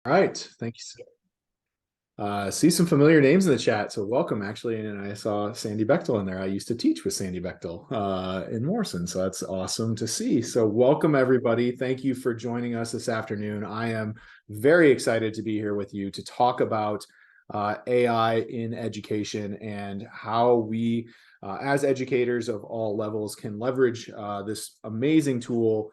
All right, thank you. See some familiar names in the chat, so welcome actually. And I saw Sandy Bechtel in there. I used to teach with Sandy Bechtel in Morrison, so that's awesome to see. So welcome everybody. Thank you for joining us this afternoon. I am very excited to be here with you to talk about AI in education and how we, as educators of all levels, can leverage this amazing tool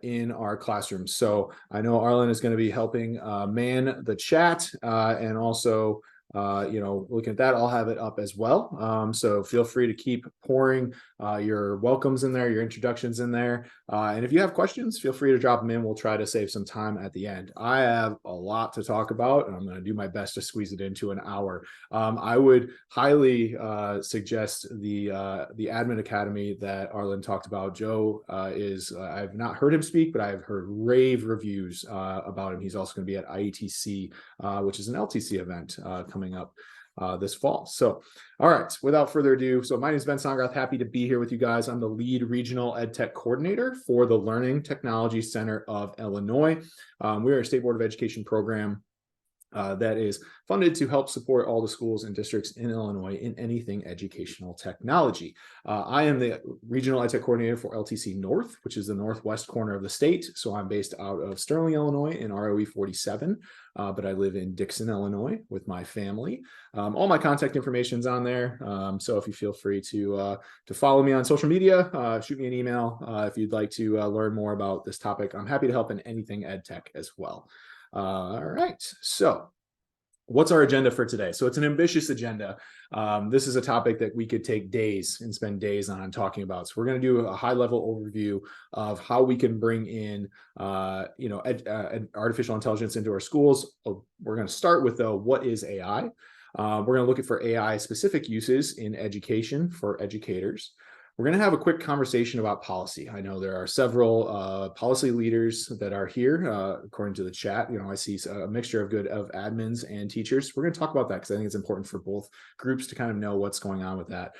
in our classrooms. So I know Arlen is going to be helping man the chat and also looking at that, I'll have it up as well. So feel free to keep pouring your welcomes in there, your introductions in there. And if you have questions, feel free to drop them in. We'll try to save some time at the end. I have a lot to talk about, and I'm going to do my best to squeeze it into an hour. I would highly suggest the Admin Academy that Arlen talked about. Joe I've not heard him speak, but I've heard rave reviews about him. He's also going to be at IETC, which is an LTC event coming up this fall. So, all right, without further ado, so my name is Ben Sondergroth. Happy to be here with you guys. I'm the lead regional EdTech coordinator for the Learning Technology Center of Illinois. We are a state board of education program that is funded to help support all the schools and districts in Illinois in anything educational technology. I am the regional EdTech coordinator for LTC North, which is the northwest corner of the state. So I'm based out of Sterling, Illinois in ROE 47, but I live in Dixon, Illinois with my family. All my contact information is on there. So if you feel free to follow me on social media, shoot me an email if you'd like to learn more about this topic. I'm happy to help in anything EdTech as well. All right, so what's our agenda for today? So it's an ambitious agenda. This is a topic that we could take days and spend days on talking about. So we're going to do a high-level overview of how we can bring in, artificial intelligence into our schools. We're going to start with what is AI? We're going to look at for AI-specific uses in education for educators. We're going to have a quick conversation about policy. I know there are several policy leaders that are here, according to the chat. I see a mixture of admins and teachers. We're going to talk about that because I think it's important for both groups to kind of know what's going on with that.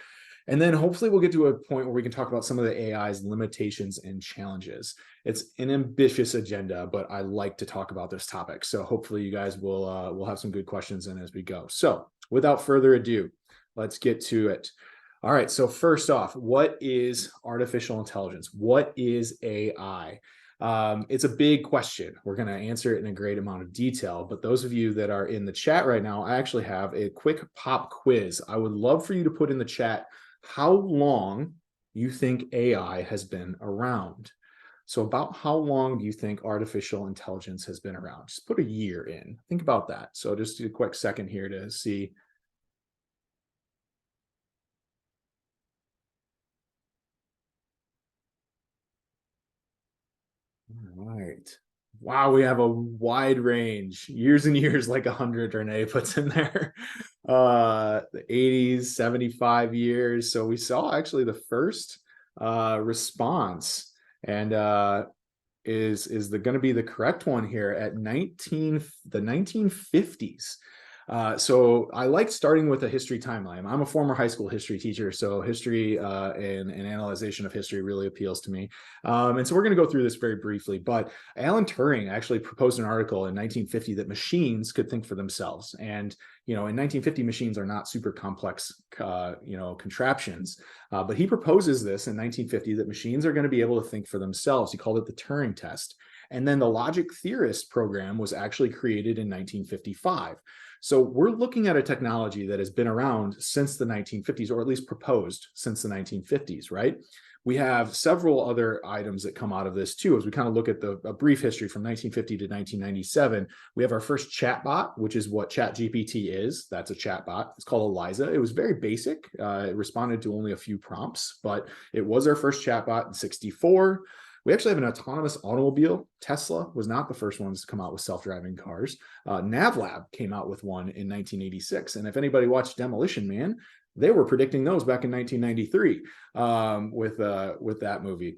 And then hopefully we'll get to a point where we can talk about some of the AI's limitations and challenges. It's an ambitious agenda, but I like to talk about this topic. So hopefully you guys will have some good questions in as we go. So without further ado, let's get to it. All right, so first off, what is artificial intelligence? What is AI? It's a big question. We're going to answer it in a great amount of detail, but those of you that are in the chat right now, I actually have a quick pop quiz. I would love for you to put in the chat how long you think AI has been around. So about how long do you think artificial intelligence has been around? Just put a year in. Think about that. So just a quick second here to see. All right. Wow, we have a wide range. Years and years, like 100 Renee puts in there. The 80s, 75 years. So we saw actually the first response, and is going to be the correct one here at the 1950s. So I like starting with a history timeline. I'm a former high school history teacher, so history and analyzation of history really appeals to me. And so we're going to go through this very briefly, but Alan Turing actually proposed an article in 1950 that machines could think for themselves. And, in 1950, machines are not super complex, contraptions, but he proposes this in 1950 that machines are going to be able to think for themselves. He called it the Turing test. And then the logic theorist program was actually created in 1955. So we're looking at a technology that has been around since the 1950s, or at least proposed since the 1950s, right? We have several other items that come out of this too. As we kind of look at a brief history from 1950 to 1997, we have our first chatbot, which is what ChatGPT is. That's a chatbot. It's called Eliza. It was very basic. It responded to only a few prompts, but it was our first chatbot in 64. We actually have an autonomous automobile. Tesla was not the first ones to come out with self-driving cars. NavLab came out with one in 1986. And if anybody watched Demolition Man, they were predicting those back in 1993 with that movie.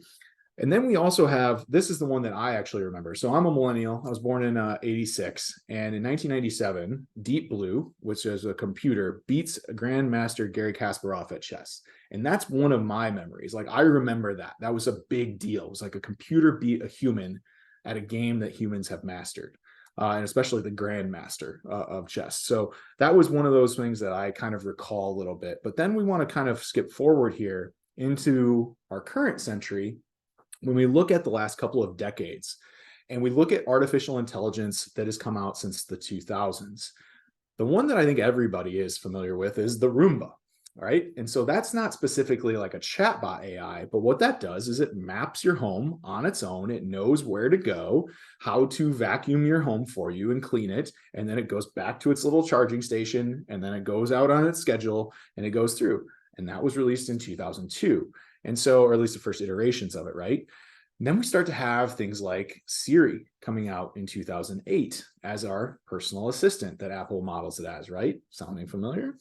And then we also have, this is the one that I actually remember. So I'm a millennial. I was born in 86. And in 1997, Deep Blue, which is a computer, beats Grandmaster Garry Kasparov at chess. And that's one of my memories. Like, I remember that. That was a big deal. It was like a computer beat a human at a game that humans have mastered. and especially the grandmaster of chess. So that was one of those things that I kind of recall a little bit. But then we want to kind of skip forward here into our current century when we look at the last couple of decades and we look at artificial intelligence that has come out since the 2000s. The one that I think everybody is familiar with is the Roomba, right? And so that's not specifically like a chatbot AI, but what that does is it maps your home on its own. It knows where to go, how to vacuum your home for you and clean it. And then it goes back to its little charging station, and then it goes out on its schedule and it goes through. And that was released in 2002. And so, or at least the first iterations of it, right? And then we start to have things like Siri coming out in 2008 as our personal assistant that Apple models it as, right? Sounding familiar?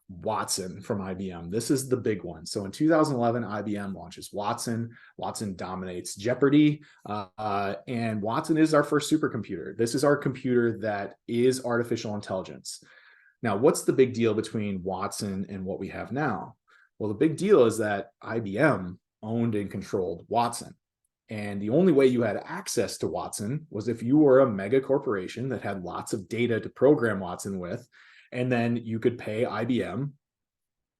Watson from IBM. This is the big one. So in 2011, IBM launches Watson. Watson dominates Jeopardy. And Watson is our first supercomputer. This is our computer that is artificial intelligence. Now, what's the big deal between Watson and what we have now? Well, the big deal is that IBM owned and controlled Watson. And the only way you had access to Watson was if you were a mega corporation that had lots of data to program Watson with. And then you could pay IBM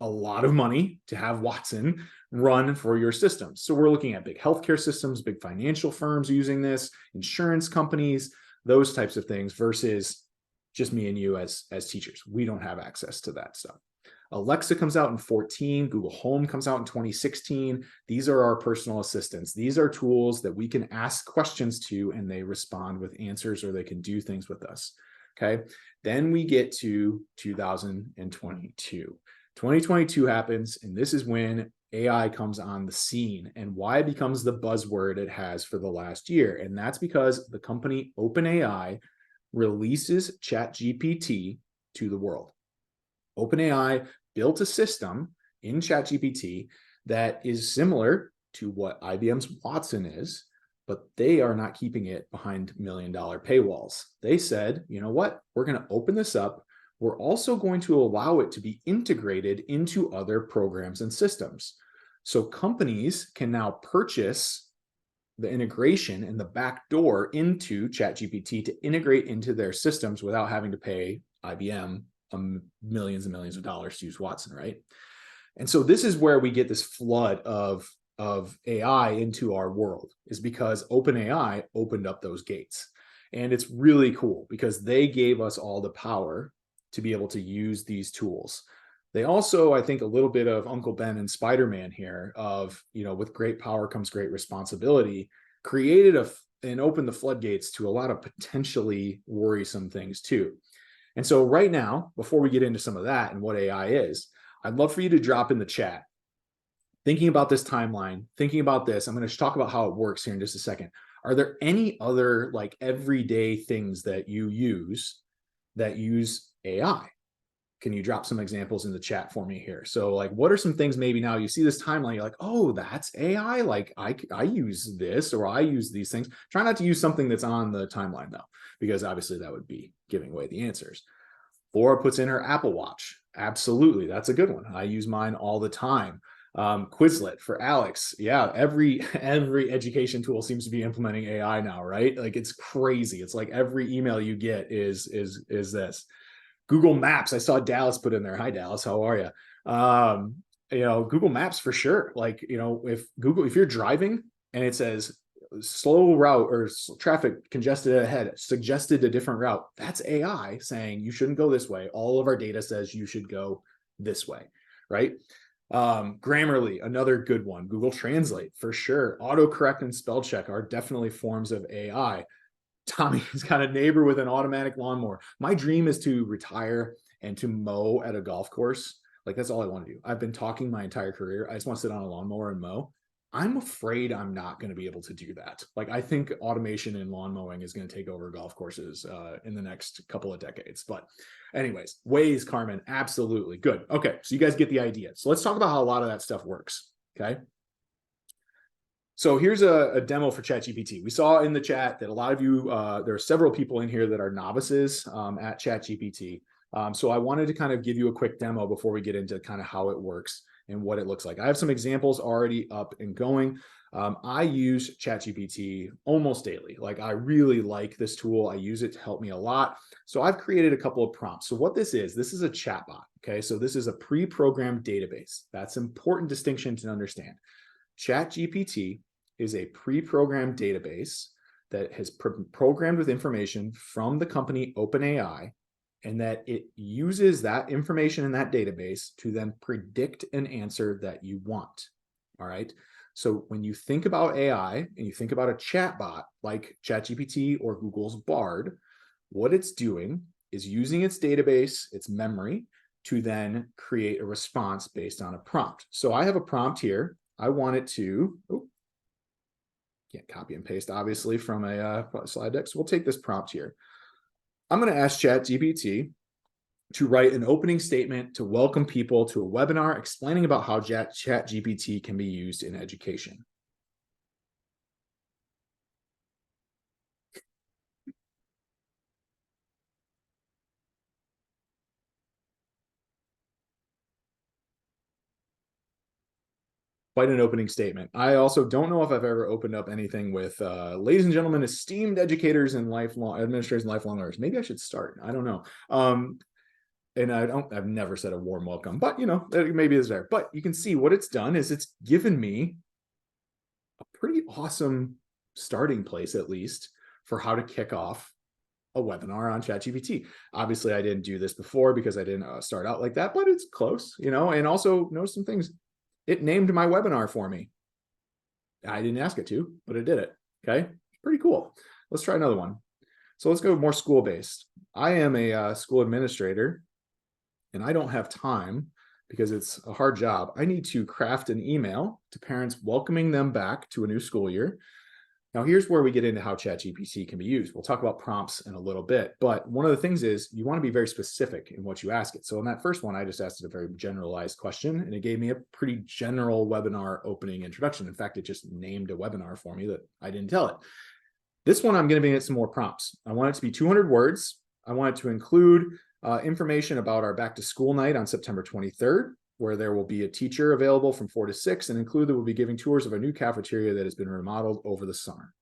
a lot of money to have Watson run for your systems. So we're looking at big healthcare systems, big financial firms using this, insurance companies, those types of things, versus just me and you as teachers. We don't have access to that stuff. Alexa comes out in 2014. Google Home comes out in 2016. These are our personal assistants. These are tools that we can ask questions to, and they respond with answers, or they can do things with us. Okay. Then we get to 2022. 2022 happens, and this is when AI comes on the scene and why it becomes the buzzword it has for the last year. And that's because the company OpenAI releases ChatGPT to the world. OpenAI built a system in ChatGPT that is similar to what IBM's Watson is, but they are not keeping it behind $1 million paywalls. They said, you know what? We're going to open this up. We're also going to allow it to be integrated into other programs and systems. So companies can now purchase the integration and the back door into ChatGPT to integrate into their systems without having to pay IBM millions and millions of dollars to use Watson, right? And so this is where we get this flood of AI into our world, is because OpenAI opened up those gates. And it's really cool because they gave us all the power to be able to use these tools. They also, I think, a little bit of Uncle Ben and Spider-Man here of, you know, with great power comes great responsibility, created and opened the floodgates to a lot of potentially worrisome things too. And so right now, before we get into some of that and what AI is, I'd love for you to drop in the chat, thinking about this timeline, thinking about this. I'm going to talk about how it works here in just a second. Are there any other like everyday things that you use AI? Can you drop some examples in the chat for me here? So like, what are some things maybe now you see this timeline, you're like, oh, that's AI. Like I use this, or I use these things. Try not to use something that's on the timeline though, because obviously that would be giving away the answers. Laura puts in her Apple Watch. Absolutely. That's a good one. I use mine all the time. Quizlet for Alex. Yeah. Every education tool seems to be implementing AI now, right? Like it's crazy. It's like every email you get is this. Google Maps. I saw Dallas put in there. Hi, Dallas. How are you? You know, Google Maps for sure. Like, you know, if you're driving and it says slow route or traffic congested ahead, suggested a different route, that's AI saying you shouldn't go this way. All of our data says you should go this way, right? Grammarly, another good one. Google Translate for sure. Autocorrect and spell check are definitely forms of AI. Tommy's got a neighbor with an automatic lawnmower. My dream is to retire and to mow at a golf course. Like that's all I want to do. I've been talking my entire career. I just want to sit on a lawnmower and mow. I'm afraid I'm not going to be able to do that. Like I think automation in lawn mowing is going to take over golf courses in the next couple of decades. But anyways, Waze, Carmen, absolutely. Good. Okay. So you guys get the idea. So let's talk about how a lot of that stuff works. Okay. So here's a demo for ChatGPT. We saw in the chat that a lot of you, there are several people in here that are novices at ChatGPT. So I wanted to kind of give you a quick demo before we get into kind of how it works and what it looks like. I have some examples already up and going. I use ChatGPT almost daily. Like, I really like this tool. I use it to help me a lot. So I've created a couple of prompts. So what this is a chatbot. Okay, so this is a pre-programmed database. That's an important distinction to understand. ChatGPT is a pre-programmed database that has programmed with information from the company OpenAI, and that it uses that information in that database to then predict an answer that you want. All right. So when you think about AI and you think about a chatbot like ChatGPT or Google's Bard, what it's doing is using its database, its memory, to then create a response based on a prompt. So I have a prompt here. I want it to, can't copy and paste, obviously, from a slide deck. So we'll take this prompt here. I'm going to ask ChatGPT to write an opening statement to welcome people to a webinar explaining about how ChatGPT can be used in education. Quite an opening statement. I also don't know if I've ever opened up anything with ladies and gentlemen, esteemed educators and lifelong administrators and lifelong learners. Maybe I should start. I don't know. And I've never said a warm welcome, but maybe it's there. But you can see what it's done is it's given me a pretty awesome starting place, at least, for how to kick off a webinar on ChatGPT. Obviously, I didn't do this before because I didn't start out like that, but it's close, and also notice some things. It named my webinar for me. I didn't ask it to, but it did it. Okay, pretty cool. Let's try another one. So let's go more school-based. I am a school administrator, and I don't have time because it's a hard job. I need to craft an email to parents welcoming them back to a new school year. Now, here's where we get into how ChatGPT can be used. We'll talk about prompts in a little bit, but one of the things is you want to be very specific in what you ask it. So in that first one, I just asked it a very generalized question, and it gave me a pretty general webinar opening introduction. In fact, it just named a webinar for me that I didn't tell it. This one, I'm giving it some more prompts. I want it to be 200 words. I want it to include information about our back to school night on September 23rd, where there will be a teacher available from 4 to 6, and include that we'll be giving tours of a new cafeteria that has been remodeled over the summer.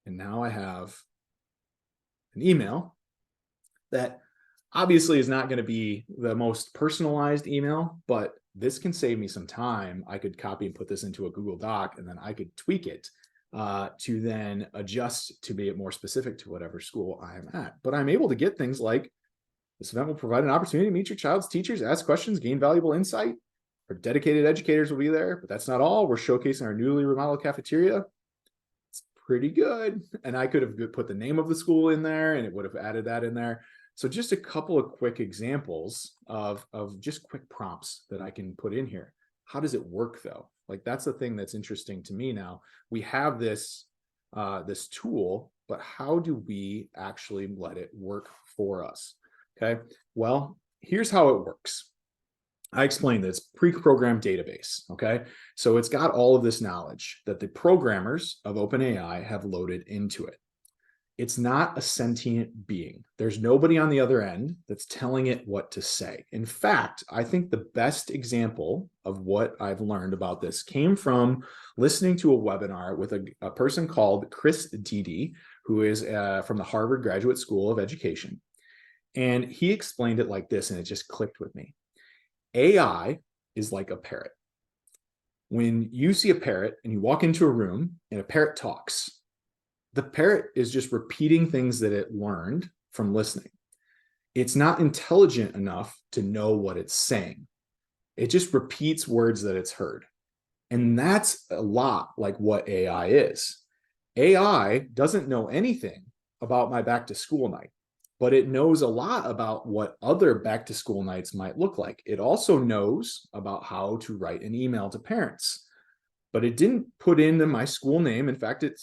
And now I have an email that obviously is not going to be the most personalized email, but this can save me some time. I could copy and put this into a Google Doc, and then I could tweak it to then adjust to be more specific to whatever school I am at. But I'm able to get things like, this event will provide an opportunity to meet your child's teachers, ask questions, gain valuable insight. Our dedicated educators will be there, but that's not all. We're showcasing our newly remodeled cafeteria. It's pretty good. And I could have put the name of the school in there, and it would have added that in there. So just a couple of quick examples of just quick prompts that I can put in here. How does it work, though? Like, that's the thing that's interesting to me now. We have this this tool, but how do we actually let it work for us? Okay, well, here's how it works. I explained this pre-programmed database. Okay, so it's got all of this knowledge that the programmers of OpenAI have loaded into it. It's not a sentient being. There's nobody on the other end that's telling it what to say. In fact, I think the best example of what I've learned about this came from listening to a webinar with a person called Chris Dede, who is from the Harvard Graduate School of Education. And he explained it like this, and it just clicked with me. AI is like a parrot. When you see a parrot and you walk into a room and a parrot talks, the parrot is just repeating things that it learned from listening. It's not intelligent enough to know what it's saying. It just repeats words that it's heard. And that's a lot like what AI is. AI doesn't know anything about my back to school night, but it knows a lot about what other back to school nights might look like. It also knows about how to write an email to parents, but it didn't put in my school name. In fact, it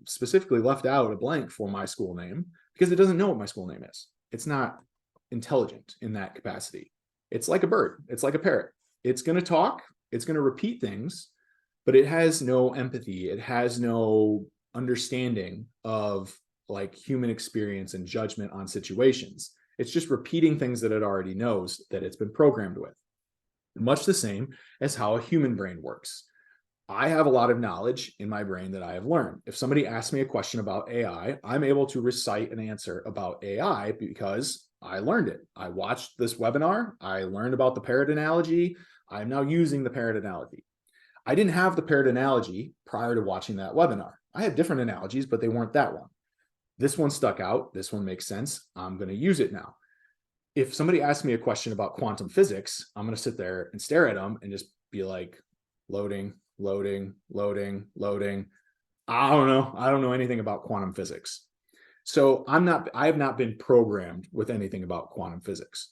specifically left out a blank for my school name because it doesn't know what my school name is. It's not intelligent in that capacity. It's like a bird. It's like a parrot. It's going to talk. It's going to repeat things, but it has no empathy. It has no understanding of like human experience and judgment on situations. It's just repeating things that it already knows that it's been programmed with. Much the same as how a human brain works. I have a lot of knowledge in my brain that I have learned. If somebody asks me a question about AI, I'm able to recite an answer about AI because I learned it. I watched this webinar. I learned about the parrot analogy. I'm now using the parrot analogy. I didn't have the parrot analogy prior to watching that webinar. I had different analogies, but they weren't that one. This one stuck out. This one makes sense. I'm going to use it now. If somebody asks me a question about quantum physics, I'm going to sit there and stare at them and just be like, loading, loading, loading, loading. I don't know. I don't know anything about quantum physics. So I have not been programmed with anything about quantum physics.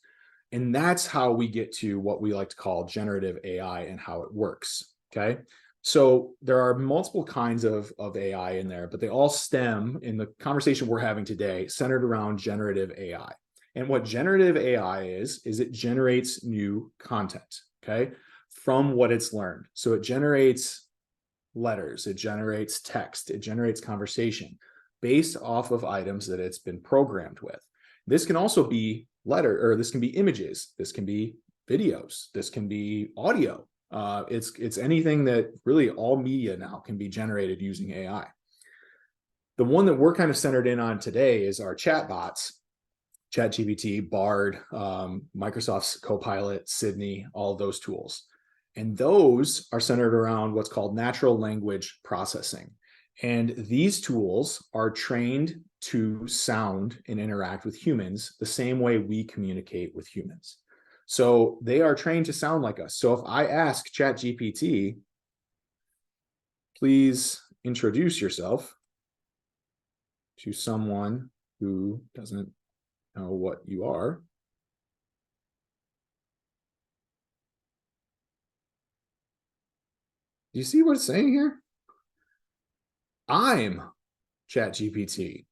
And that's how we get to what we like to call generative AI and how it works. Okay. So there are multiple kinds of AI in there, but they all stem in the conversation we're having today centered around generative AI. And what generative AI is it generates new content, okay, from what it's learned. So it generates letters, it generates text, it generates conversation based off of items that it's been programmed with. This can also be this can be images, this can be videos, this can be audio. It's anything that really all media now can be generated using AI. The one that we're kind of centered in on today is our chatbots. ChatGPT, Bard, Microsoft's Copilot, Sydney, all of those tools. And those are centered around what's called natural language processing. And these tools are trained to sound and interact with humans the same way we communicate with humans. So they are trained to sound like us. So if I ask ChatGPT, please introduce yourself to someone who doesn't know what you are. Do you see what it's saying here? I'm ChatGPT.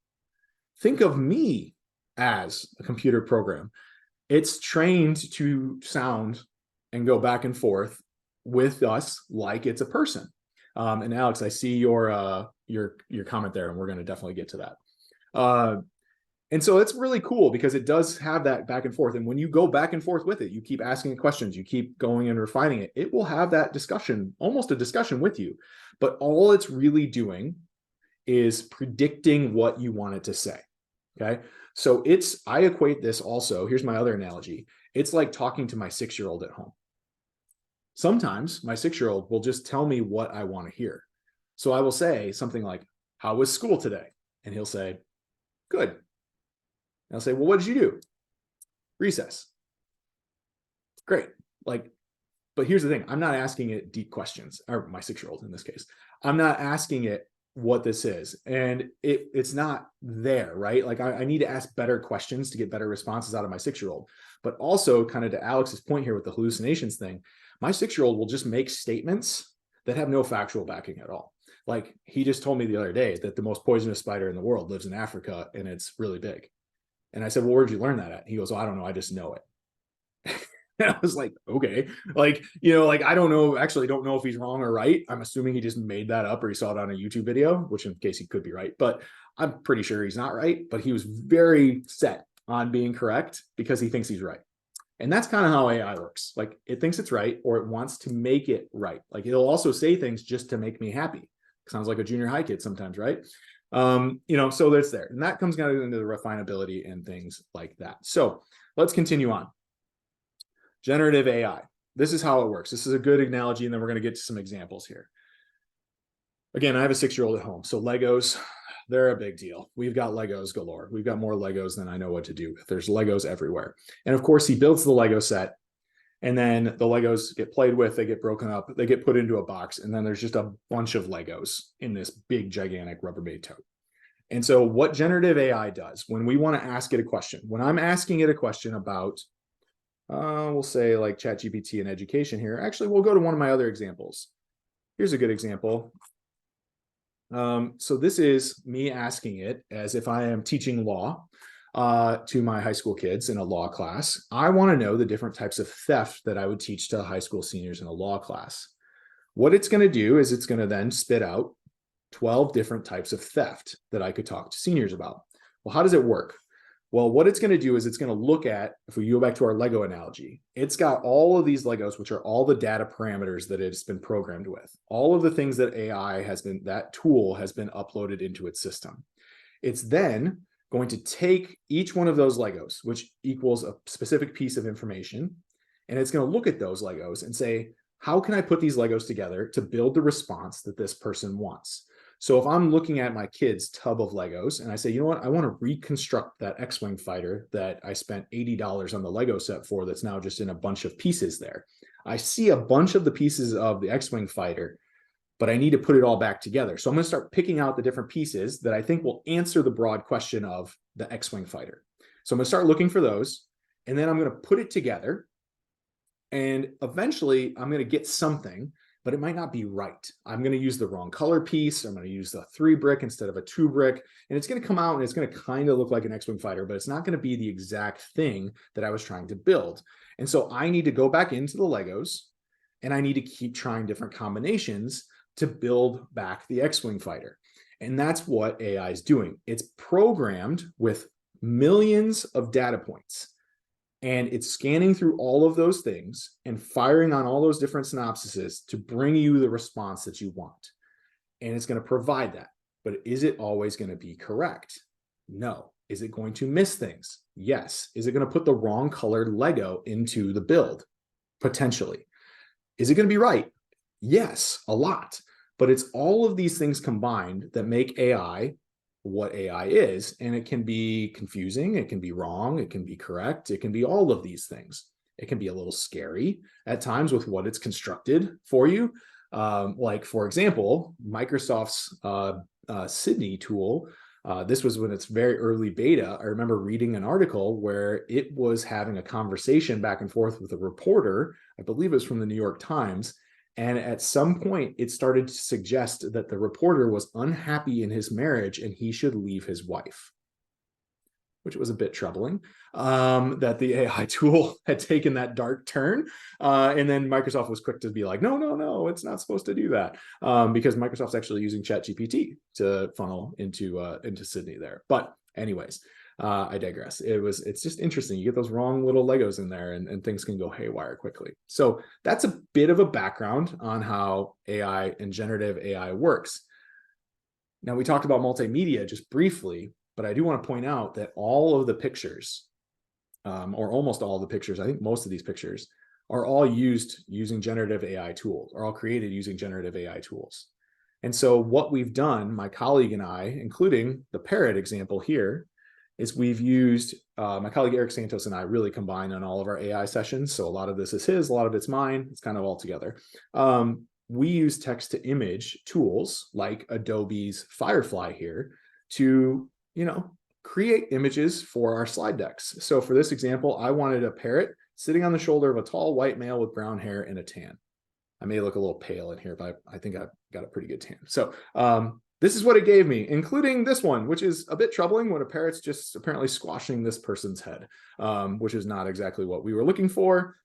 Think of me as a computer program. It's trained to sound and go back and forth with us like it's a person. And Alex, I see your comment there, and we're going to definitely get to that. And so it's really cool because it does have that back and forth. And when you go back and forth with it, you keep asking it questions, you keep going and refining it, it will have that discussion, almost a discussion with you. But all it's really doing is predicting what you want it to say. Okay. So I equate this also. Here's my other analogy. It's like talking to my 6-year-old at home. Sometimes my 6-year-old will just tell me what I want to hear. So I will say something like, how was school today? And he'll say, good. And I'll say, well, what did you do? Recess. Great. But here's the thing. I'm not asking it deep questions, or my 6-year-old in this case. I'm not asking it what this is. And it's not there, right? Like I need to ask better questions to get better responses out of my 6-year-old. But also kind of to Alex's point here with the hallucinations thing, my 6-year-old will just make statements that have no factual backing at all. Like he just told me the other day that the most poisonous spider in the world lives in Africa and it's really big. And I said, well, where'd you learn that at? He goes, oh, I don't know. I just know it. And I was like, okay, I don't know, actually don't know if he's wrong or right. I'm assuming he just made that up or he saw it on a YouTube video, which in case he could be right, but I'm pretty sure he's not right, but he was very set on being correct because he thinks he's right. And that's kind of how AI works. Like it thinks it's right, or it wants to make it right. Like it'll also say things just to make me happy. Sounds like a junior high kid sometimes, right? So that's there. And that comes down into the refinability and things like that. So let's continue on. Generative AI. This is how it works. This is a good analogy, and then we're going to get to some examples here. Again, I have a 6-year-old at home. So Legos, they're a big deal. We've got Legos galore. We've got more Legos than I know what to do with. There's Legos everywhere. And of course, he builds the Lego set, and then the Legos get played with, they get broken up, they get put into a box, and then there's just a bunch of Legos in this big, gigantic Rubbermaid tote. And so what generative AI does, when we want to ask it a question, when I'm asking it a question about, we'll say like ChatGPT and education here, actually, we'll go to one of my other examples. Here's a good example. So this is me asking it as if I am teaching law to my high school kids in a law class. I want to know the different types of theft that I would teach to high school seniors in a law class. What it's going to do is it's going to then spit out 12 different types of theft that I could talk to seniors about. Well, how does it work? Well, what it's going to do is it's going to look at, if we go back to our Lego analogy, it's got all of these Legos, which are all the data parameters that it's been programmed with, all of the things that that tool has been uploaded into its system. It's then going to take each one of those Legos, which equals a specific piece of information, and it's going to look at those Legos and say, how can I put these Legos together to build the response that this person wants? So if I'm looking at my kid's tub of Legos and I say, you know what, I want to reconstruct that X-Wing fighter that I spent $80 on the Lego set for, that's now just in a bunch of pieces there. I see a bunch of the pieces of the X-Wing fighter, but I need to put it all back together. So I'm going to start picking out the different pieces that I think will answer the broad question of the X-Wing fighter. So I'm going to start looking for those, and then I'm going to put it together. And eventually I'm going to get something, but it might not be right. I'm going to use the wrong color piece. I'm going to use the 3 brick instead of a 2 brick. And it's going to come out and it's going to kind of look like an X-Wing fighter, but it's not going to be the exact thing that I was trying to build. And so I need to go back into the Legos and I need to keep trying different combinations to build back the X-Wing fighter. And that's what AI is doing. It's programmed with millions of data points. And it's scanning through all of those things and firing on all those different synopsises to bring you the response that you want. And it's going to provide that. But is it always going to be correct? No. Is it going to miss things? Yes. Is it going to put the wrong colored Lego into the build? Potentially. Is it going to be right? Yes, a lot. But it's all of these things combined that make AI what AI is. And it can be confusing, it can be wrong, it can be correct, it can be all of these things. It can be a little scary at times with what it's constructed for you. Like, for example, Microsoft's Sydney tool. This was when it's very early beta. I remember reading an article where it was having a conversation back and forth with a reporter. I believe it was from the New York Times. And at some point, it started to suggest that the reporter was unhappy in his marriage and he should leave his wife, which was a bit troubling, that the AI tool had taken that dark turn. And then Microsoft was quick to be like, no, it's not supposed to do that, because Microsoft's actually using ChatGPT to funnel into Sydney there. But anyways, I digress. It's just interesting. You get those wrong little Legos in there and things can go haywire quickly. So that's a bit of a background on how AI and generative AI works. Now, we talked about multimedia just briefly, but I do want to point out that all of the pictures, or almost all of the pictures, I think most of these pictures are all used using generative AI tools, are all created using generative AI tools. And so what we've done, my colleague and I, including the parrot example here, is we've used, my colleague Eric Santos and I really combine on all of our AI sessions. So a lot of this is his, a lot of it's mine. It's kind of all together. We use text to image tools like Adobe's Firefly here to, create images for our slide decks. So for this example, I wanted a parrot sitting on the shoulder of a tall white male with brown hair and a tan. I may look a little pale in here, but I think I've got a pretty good tan. So this is what it gave me, including this one, which is a bit troubling when a parrot's just apparently squashing this person's head, which is not exactly what we were looking for,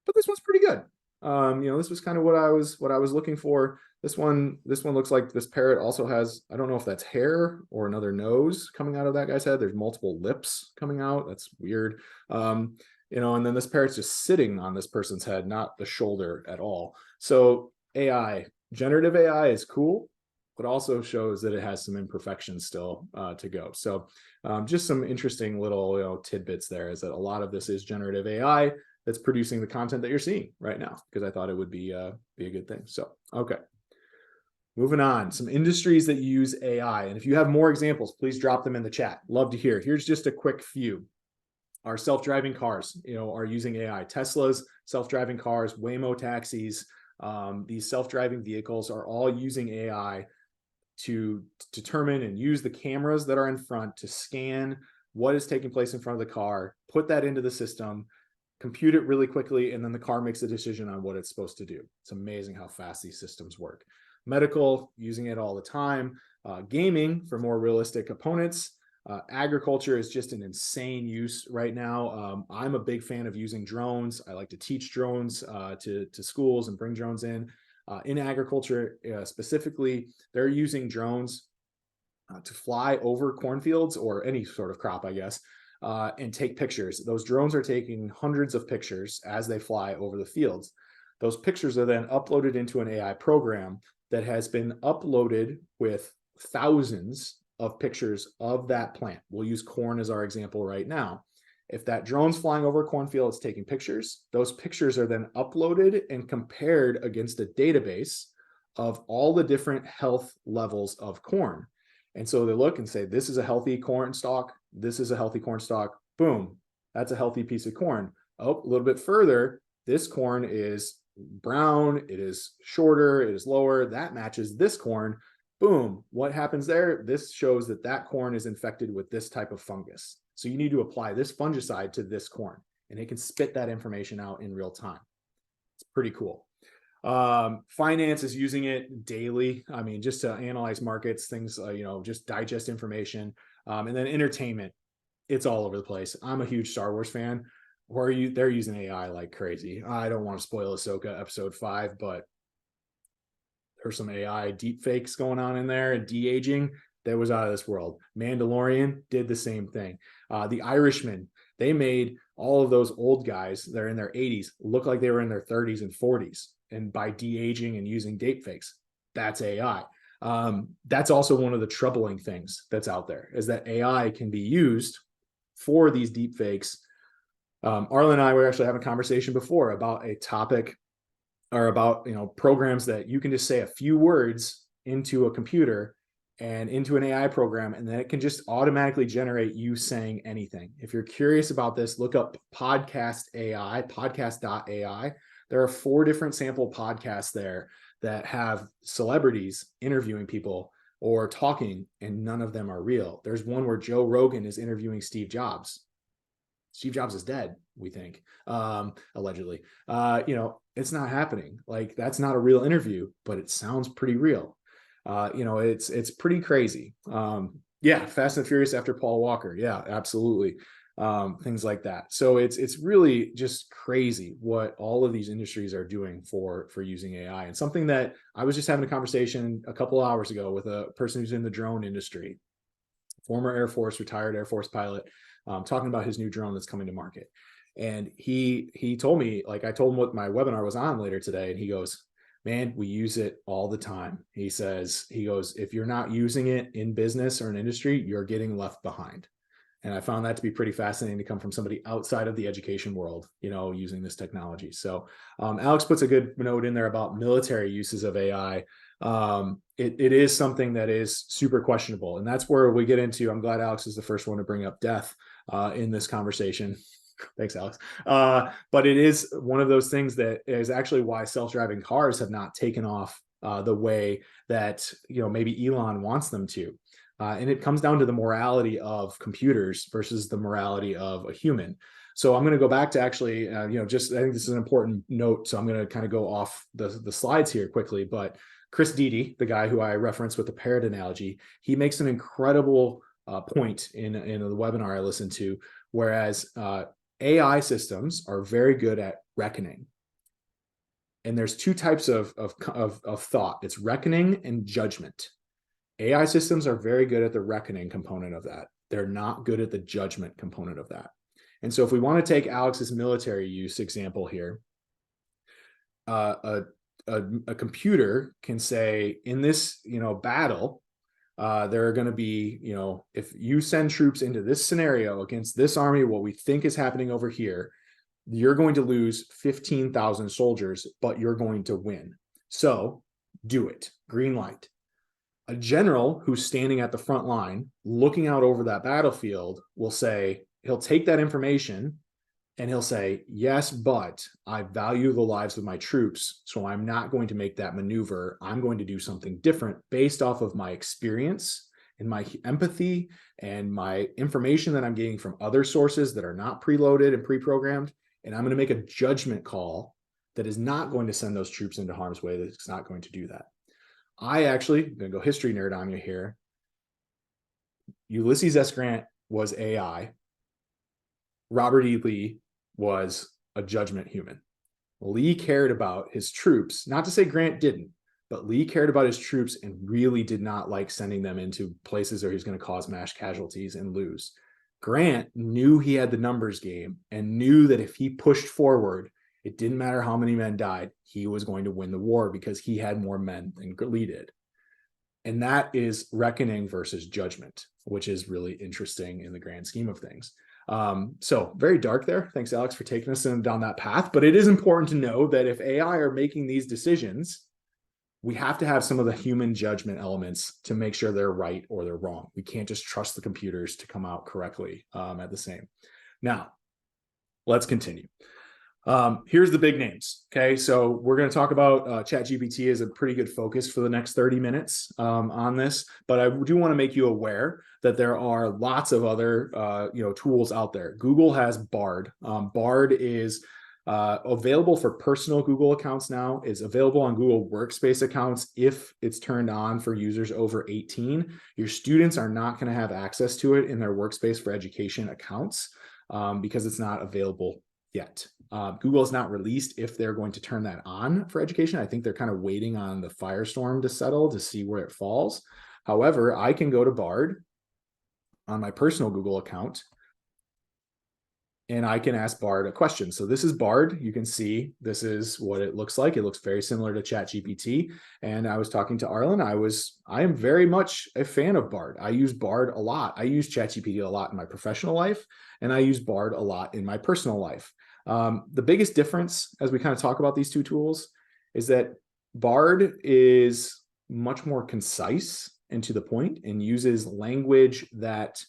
but this one's pretty good. This was kind of what I was looking for. This one looks like this parrot also has, I don't know if that's hair or another nose coming out of that guy's head. There's multiple lips coming out. That's weird. And then this parrot's just sitting on this person's head, not the shoulder at all. So AI, generative AI is cool, but also shows that it has some imperfections still to go. So just some interesting little tidbits there, is that a lot of this is generative AI that's producing the content that you're seeing right now, because I thought it would be a good thing. So, okay. Moving on, some industries that use AI. And if you have more examples, please drop them in the chat. Love to hear. Here's just a quick few. Our self-driving cars, are using AI. Tesla's self-driving cars, Waymo taxis, these self-driving vehicles are all using AI to determine and use the cameras that are in front to scan what is taking place in front of the car, put that into the system, compute it really quickly, and then the car makes a decision on what it's supposed to do. It's amazing how fast these systems work. Medical, using it all the time. Gaming for more realistic opponents. Agriculture is just an insane use right now. I'm a big fan of using drones. I like to teach drones to schools and bring drones in. In agriculture specifically, they're using drones to fly over cornfields or any sort of crop, I guess, and take pictures. Those drones are taking hundreds of pictures as they fly over the fields. Those pictures are then uploaded into an AI program that has been uploaded with thousands of pictures of that plant. We'll use corn as our example right now. If that drone's flying over a cornfield, it's taking pictures. Those pictures are then uploaded and compared against a database of all the different health levels of corn. And so they look and say, this is a healthy corn stalk. This is a healthy corn stalk. Boom, that's a healthy piece of corn. Oh, a little bit further, this corn is brown, it is shorter, it is lower. That matches this corn. Boom, what happens there? This shows that that corn is infected with this type of fungus. So you need to apply this fungicide to this corn, and it can spit that information out in real time. It's pretty cool. Finance is using it daily. I mean, just to analyze markets, things, just digest information. And then entertainment, it's all over the place. I'm a huge Star Wars fan. They're using AI like crazy. I don't want to spoil Ahsoka episode 5, but there's some AI deep fakes going on in there and de-aging that was out of this world. Mandalorian did the same thing. The Irishman, they made all of those old guys that are in their 80s look like they were in their 30s and 40s. And by de-aging and using deep fakes, that's AI. That's also one of the troubling things that's out there, is that AI can be used for these deep fakes. Arlen and I were actually having a conversation before about a topic, or about programs that you can just say a few words into a computer and into an AI program, and then it can just automatically generate you saying anything. If you're curious about this, look up podcast.ai. There are 4 different sample podcasts there that have celebrities interviewing people or talking, and none of them are real. There's one where Joe Rogan is interviewing Steve Jobs. Steve Jobs is dead, we think, allegedly. It's not happening. Like, that's not a real interview, but it sounds pretty real. It's pretty crazy. Fast and Furious after Paul Walker. Yeah, absolutely. Things like that. So it's really just crazy what all of these industries are doing for using AI. And something that I was just having a conversation a couple of hours ago with a person who's in the drone industry, former Air Force, retired Air Force pilot, talking about his new drone that's coming to market. And he told me, like, I told him what my webinar was on later today, and he goes, man, we use it all the time. He goes, if you're not using it in business or an industry, you're getting left behind. And I found that to be pretty fascinating to come from somebody outside of the education world, using this technology. So Alex puts a good note in there about military uses of AI. It is something that is super questionable. And that's where we get into, I'm glad Alex is the first one to bring up death in this conversation. Thanks, Alex. But it is one of those things that is actually why self-driving cars have not taken off the way that maybe Elon wants them to. And it comes down to the morality of computers versus the morality of a human. So I'm going to go back to actually, I think this is an important note. So I'm going to kind of go off the slides here quickly. But Chris Dede, the guy who I referenced with the parrot analogy, he makes an incredible point in the webinar I listened to, whereas AI systems are very good at reckoning. And there's 2 types of thought. It's reckoning and judgment. AI systems are very good at the reckoning component of that. They're not good at the judgment component of that. And so if we want to take Alex's military use example here, a computer can say, in this battle, there are going to be, if you send troops into this scenario against this army, what we think is happening over here, you're going to lose 15,000 soldiers, but you're going to win. So do it. Green light. A general who's standing at the front line, looking out over that battlefield, will say, he'll take that information and he'll say, yes, but I value the lives of my troops, so I'm not going to make that maneuver. I'm going to do something different based off of my experience and my empathy and my information that I'm getting from other sources that are not preloaded and pre-programmed. And I'm going to make a judgment call that is not going to send those troops into harm's way, that's not going to do that. I'm going to go history nerd on you here. Ulysses S. Grant was AI. Robert E. Lee was a judgment human. Lee cared about his troops, not to say Grant didn't, but Lee cared about his troops and really did not like sending them into places where he's going to cause mass casualties and lose. Grant knew he had the numbers game and knew that if he pushed forward, it didn't matter how many men died, he was going to win the war because he had more men than Lee did. And that is reckoning versus judgment, which is really interesting in the grand scheme of things. So very dark there. Thanks, Alex, for taking us down that path. But it is important to know that if AI are making these decisions, we have to have some of the human judgment elements to make sure they're right or they're wrong. We can't just trust the computers to come out correctly at the same. Now, let's continue. Here's the big names. Okay, so we're going to talk about ChatGPT as a pretty good focus for the next 30 minutes on this, but I do want to make you aware that there are lots of other tools out there. Google has Bard. Bard is available for personal Google accounts now. It's available on Google Workspace accounts if it's turned on for users over 18. Your students are not going to have access to it in their Workspace for Education accounts because it's not available yet. Google has not released if they're going to turn that on for education. I think they're kind of waiting on the firestorm to settle to see where it falls. However, I can go to Bard on my personal Google account and I can ask Bard a question. So this is Bard. You can see this is what it looks like. It looks very similar to ChatGPT. And I was talking to Arlen. I am very much a fan of Bard. I use Bard a lot. I use ChatGPT a lot in my professional life, and I use Bard a lot in my personal life. The biggest difference as we kind of talk about these two tools is that Bard is much more concise and to the point and uses language that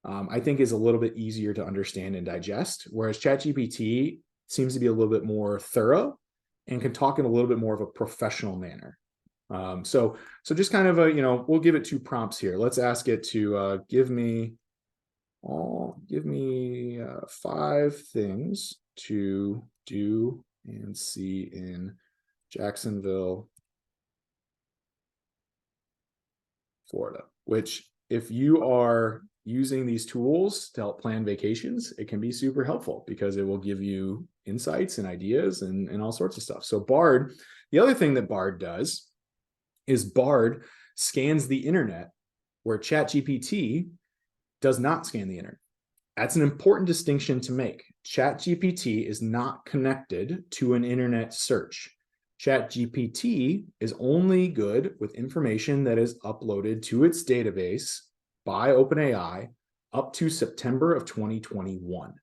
I think is a little bit easier to understand and digest, whereas ChatGPT seems to be a little bit more thorough and can talk in a little bit more of a professional manner. So just kind of we'll give it 2 prompts here. Let's ask it to give me 5 things to do and see in Jacksonville, Florida, which if you are using these tools to help plan vacations, it can be super helpful because it will give you insights and ideas and all sorts of stuff. So Bard, the other thing that Bard does is Bard scans the internet where ChatGPT does not scan the internet. That's an important distinction to make. ChatGPT is not connected to an internet search. ChatGPT is only good with information that is uploaded to its database by OpenAI up to September of 2021.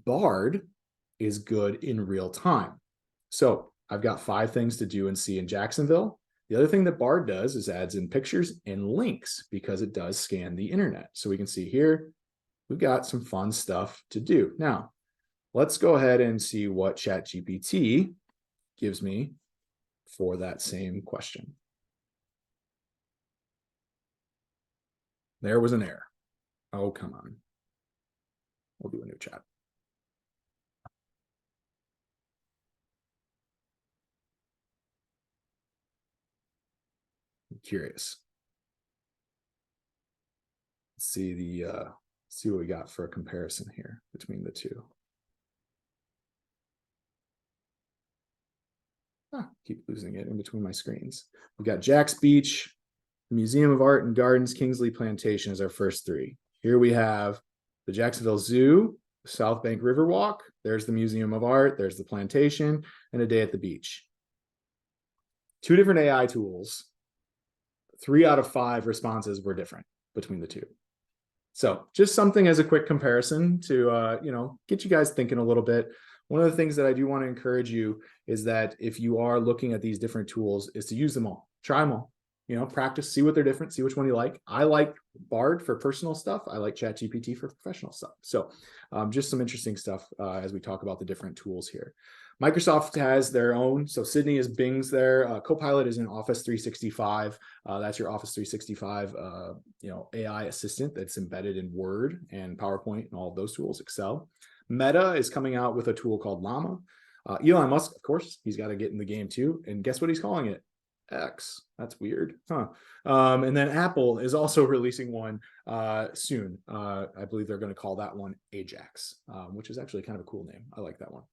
Bard is good in real time. So I've got 5 things to do and see in Jacksonville. The other thing that Bard does is adds in pictures and links because it does scan the internet. So we can see here, we've got some fun stuff to do. Now, let's go ahead and see what ChatGPT gives me for that same question. There was an error. Oh, come on. We'll do a new chat. I'm curious. Let's see see what we got for a comparison here between the two. Keep losing it in between my screens. We've got Jack's Beach, Museum of Art and Gardens, Kingsley Plantation is our first 3. Here we have the Jacksonville Zoo, South Bank Riverwalk. There's the Museum of Art. There's the plantation and a day at the beach. 2 different AI tools. 3 out of 5 responses were different between the 2. So just something as a quick comparison to, get you guys thinking a little bit. One of the things that I do want to encourage you is that if you are looking at these different tools is to use them all, try them all, practice, see what they're different, see which one you like. I like Bard for personal stuff. I like ChatGPT for professional stuff. So just some interesting stuff as we talk about the different tools here. Microsoft has their own. So Sydney is Bing's there. Copilot is in Office 365. That's your Office 365, AI assistant that's embedded in Word and PowerPoint and all of those tools, Excel. Meta is coming out with a tool called Llama. Elon Musk, of course, he's got to get in the game too. And guess what he's calling it? X. That's weird. And then Apple is also releasing one soon. I believe they're going to call that one Ajax, which is actually kind of a cool name. I like that one.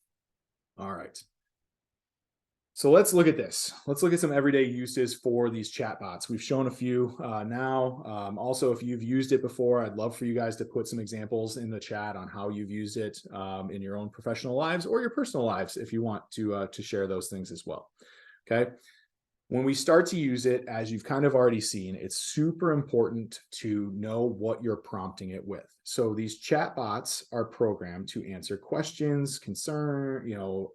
All right. So let's look at this. Let's look at some everyday uses for these chatbots. We've shown a few now. Also, if you've used it before, I'd love for you guys to put some examples in the chat on how you've used it in your own professional lives or your personal lives if you want to share those things as well. Okay. When we start to use it, as you've kind of already seen, it's super important to know what you're prompting it with. So these chatbots are programmed to answer questions, concern,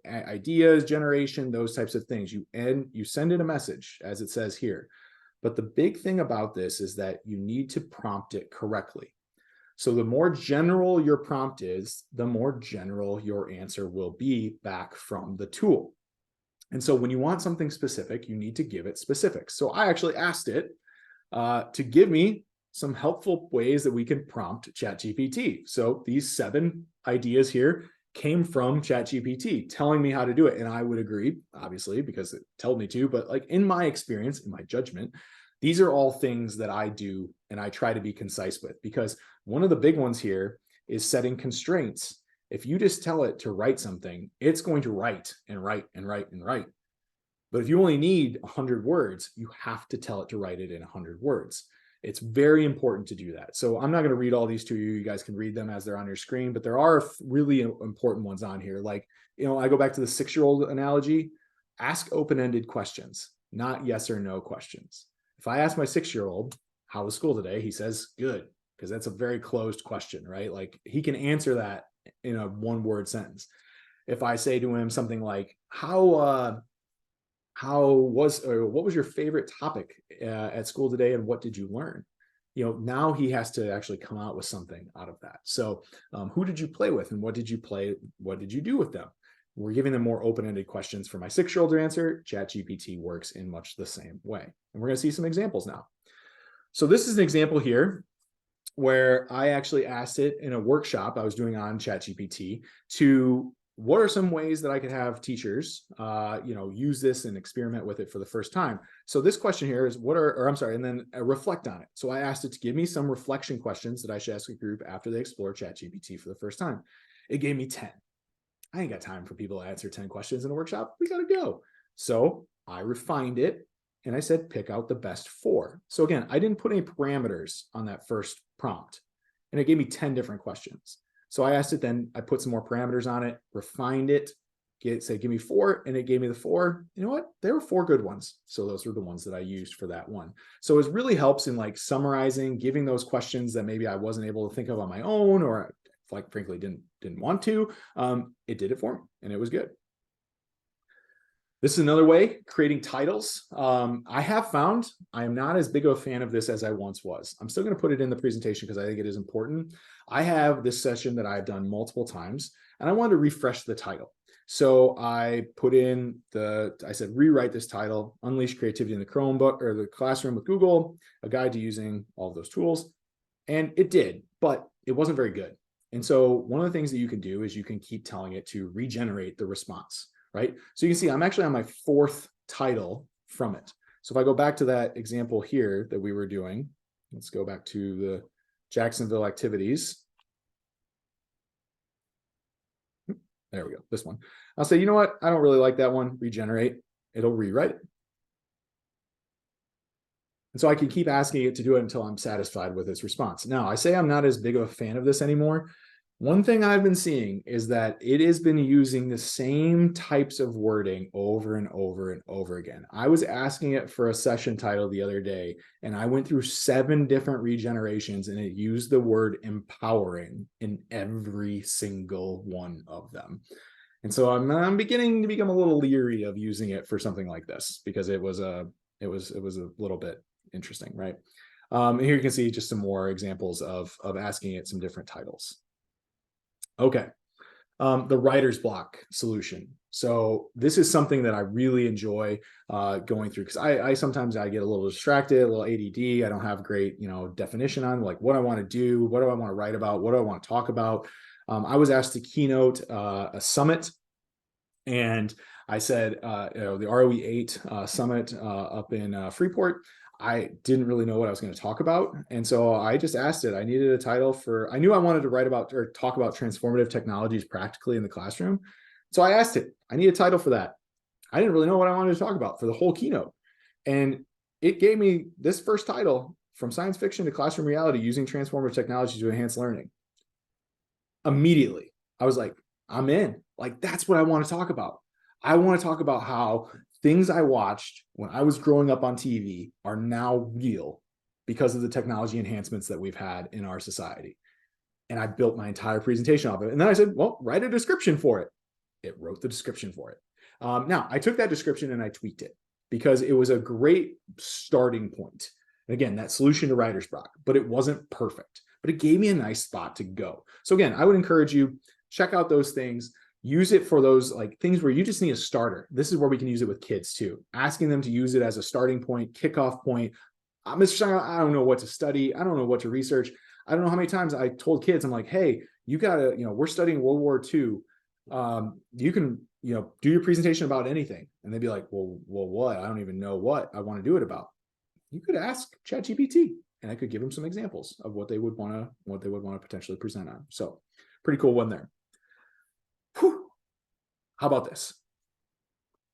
ideas generation, those types of things. You send it a message, as it says here. But the big thing about this is that you need to prompt it correctly. So the more general your prompt is, the more general your answer will be back from the tool. And so when you want something specific, you need to give it specifics. So I actually asked it to give me some helpful ways that we can prompt ChatGPT. So these 7 ideas here came from ChatGPT telling me how to do it. And I would agree, obviously, because it told me to, but like in my experience, in my judgment, these are all things that I do and I try to be concise with, because one of the big ones here is setting constraints. If you just tell it to write something, it's going to write and write and write and write. But if you only need 100 words, you have to tell it to write it in 100 words. It's very important to do that. So I'm not going to read all these to you. You guys can read them as they're on your screen, but there are really important ones on here. Like, I go back to the 6-year-old analogy. Ask open-ended questions, not yes or no questions. If I ask my 6-year-old, how was school today? He says, good, because that's a very closed question, right? Like he can answer that in a 1-word sentence. If I say to him something like, what was your favorite topic at school today, and what did you learn? Now he has to actually come out with something out of that. So who did you play with, and what did you do with them? We're giving them more open-ended questions for my 6-year-old to answer. ChatGPT works in much the same way. And we're going to see some examples now. So this is an example here where I actually asked it in a workshop I was doing on ChatGPT to, what are some ways that I could have teachers, use this and experiment with it for the first time? So this question here is and then reflect on it. So I asked it to give me some reflection questions that I should ask a group after they explore ChatGPT for the first time. It gave me 10. I ain't got time for people to answer 10 questions in a workshop. We got to go. So I refined it and I said, pick out the best 4. So again, I didn't put any parameters on that first prompt, and it gave me 10 different questions. So I asked it, then I put some more parameters on it, refined it, give me 4, and it gave me the 4. You know what? There were 4 good ones. So those were the ones that I used for that one. So it really helps in like summarizing, giving those questions that maybe I wasn't able to think of on my own, or like frankly didn't want to. It did it for me, and it was good. This is another way, creating titles. I have found I am not as big of a fan of this as I once was. I'm still going to put it in the presentation because I think it is important. I have this session that I've done multiple times, and I wanted to refresh the title. So I said, rewrite this title, Unleash Creativity in the Chromebook or the Classroom with Google, a guide to using all of those tools. And it did, but it wasn't very good. And so one of the things that you can do is you can keep telling it to regenerate the response. Right? So you can see I'm actually on my 4th title from it. So if I go back to that example here that we were doing, let's go back to the Jacksonville activities. There we go, this one. I'll say, you know what? I don't really like that one. Regenerate. It'll rewrite it. And so I can keep asking it to do it until I'm satisfied with its response. Now, I say I'm not as big of a fan of this anymore. One thing I've been seeing is that it has been using the same types of wording over and over and over again. I was asking it for a session title the other day, and I went through 7 different regenerations, and it used the word empowering in every single one of them. And so I'm beginning to become a little leery of using it for something like this, because it was a little bit interesting, right? And here you can see just some more examples of asking it some different titles. Okay, the writer's block solution. So this is something that I really enjoy going through, because I sometimes I get a little distracted, a little ADD. I don't have great definition on like what I want to do, what do I want to write about, what do I want to talk about. I was asked to keynote a summit, and I said the ROE8 summit up in Freeport. I didn't really know what I was going to talk about. And so I just asked it, I needed a title I knew I wanted to write about or talk about transformative technologies practically in the classroom. So I asked it, I need a title for that. I didn't really know what I wanted to talk about for the whole keynote. And it gave me this first title, From Science Fiction to Classroom Reality, Using Transformative Technology to Enhance Learning. Immediately, I was like, I'm in. Like, that's what I want to talk about. I want to talk about how things I watched when I was growing up on TV are now real because of the technology enhancements that we've had in our society. And I built my entire presentation off of it. And then I said, well, write a description for it. It wrote the description for it. Now, I took that description and I tweaked it because it was a great starting point. And again, that solution to writer's block, but it wasn't perfect, but it gave me a nice spot to go. So again, I would encourage you, check out those things, use it for those like things where you just need a starter. This is where we can use it with kids too, asking them to use it as a starting point, kickoff point. Mr. Stein, I don't know what to study. I don't know what to research. I don't know how many times I told kids, I'm like, hey, you gotta, we're studying World War II. You can, do your presentation about anything. And they'd be like, well, what? I don't even know what I want to do it about. You could ask ChatGPT and I could give them some examples of what they would want to potentially present on. So pretty cool one there. Whew. How about this?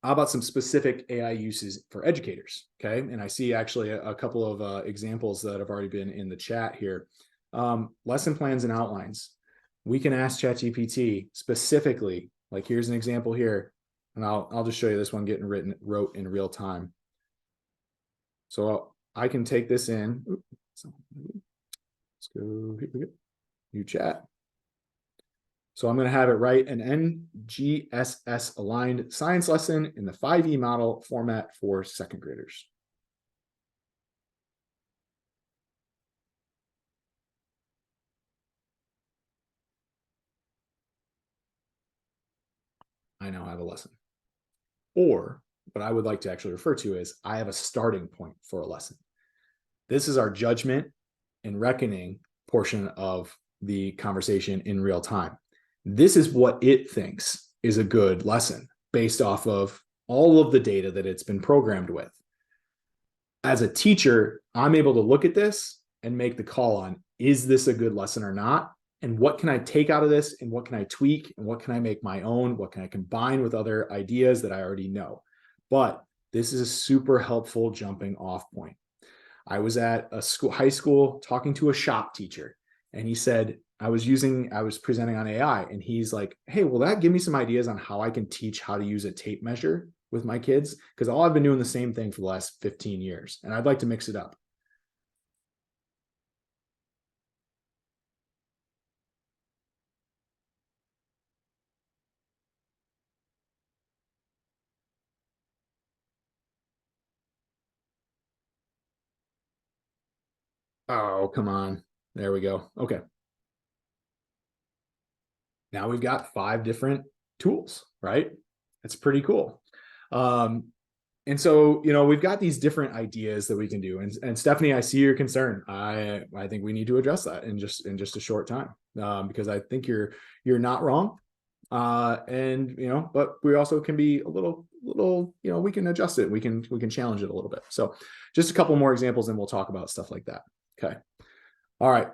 How about some specific AI uses for educators? Okay. And I see actually a couple of examples that have already been in the chat here. Lesson plans and outlines. We can ask ChatGPT specifically, like here's an example here, and I'll just show you this one getting wrote in real time. So I can take this in. Let's go, here we go, new chat. So I'm going to have it write an NGSS aligned science lesson in the 5E model format for second graders. I now have a lesson. Or what I would like to actually refer to is I have a starting point for a lesson. This is our judgment and reckoning portion of the conversation in real time. This is what it thinks is a good lesson based off of all of the data that it's been programmed with. As a teacher, I'm able to look at this and make the call on, is this a good lesson or not? And what can I take out of this? And what can I tweak? And what can I make my own? What can I combine with other ideas that I already know? But this is a super helpful jumping off point. I was at a high school talking to a shop teacher, and he said, I was presenting on AI, and he's like, hey, will that give me some ideas on how I can teach how to use a tape measure with my kids? Because all I've been doing the same thing for the last 15 years, and I'd like to mix it up. Oh, come on. There we go. Okay. Now we've got 5 different tools, right? That's pretty cool. And so, we've got these different ideas that we can do. And Stephanie, I see your concern. I think we need to address that in just a short time, because I think you're not wrong. And but we also can be a little, we can adjust it. We can challenge it a little bit. So just a couple more examples and we'll talk about stuff like that. Okay. All right.